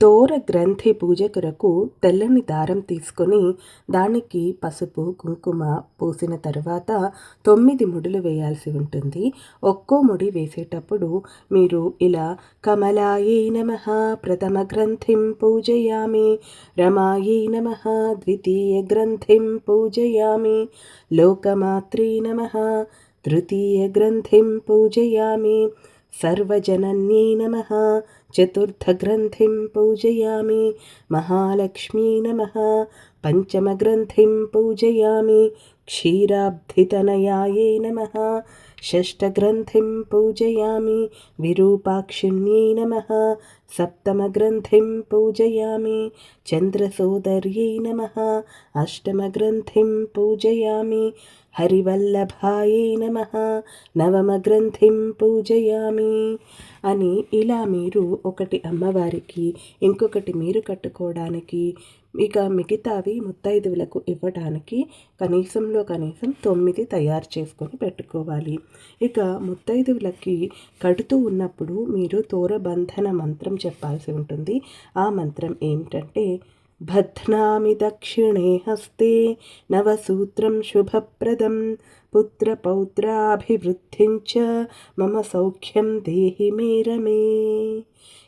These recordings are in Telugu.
తోర గ్రంథి పూజ కొరకు తెల్లని దారం తీసుకొని దానికి పసుపు కుంకుమ పూసిన తర్వాత 9 ముడులు వేయాల్సి ఉంటుంది. ఒక్కో ముడి వేసేటప్పుడు మీరు ఇలా కమలాయై నమః ప్రథమ గ్రంథిం పూజయామి, రమాయై నమః ద్వితీయ గ్రంథిం పూజయామి, లోకమాత్రే నమః తృతీయ గ్రంథిం పూజయామి, సర్వజనన్యై నమః చతుర్థగ్రంథిం పూజయామి, మహాలక్ష్మీ నమః పంచమగ్రంథిం పూజయామి, క్షీరాబ్ధితనయాయై నమః షష్ఠగ్రంథిం పూజయామి, విరూపాక్షిణ్యై నమః సప్తమగ్రంథిం పూజయామి, చంద్రసోదర్యై నమః అష్టమగ్రంథిం పూజయామి, హరివల్లభాయై నమః నవమగ్రంథిం పూజయామి అని ఇలా మీరు ఒకటి అమ్మవారికి, ఇంకొకటి మీరు కట్టుకోవడానికి, ఇక మిగతావి ముత్తైదువులకు ఇవ్వడానికి కనీసం 9 తయారు చేసుకొని పెట్టుకోవాలి. ఇక ముత్తైదువులకి కడుతూ ఉన్నప్పుడు మీరు తోరబంధన మంత్రం చెప్పాల్సి ఉంటుంది. ఆ మంత్రం ఏమిటంటే, బధ్నామి దక్షిణే హస్తే నవసూత్రం శుభప్రదం పుత్రపౌత్రాభివృద్ధించ మమ సౌఖ్యం దేహి మే రమే.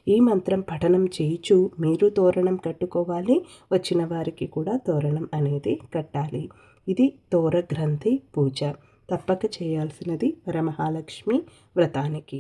ఈ మంత్రం పఠనం చేయించు మీరు తోరణం కట్టుకోవాలి, వచ్చిన వారికి కూడా తోరణం అనేది కట్టాలి. ఇది తోర గ్రంథి పూజ. తప్పక చేయాల్సినది వరమహాలక్ష్మి వ్రతానికి.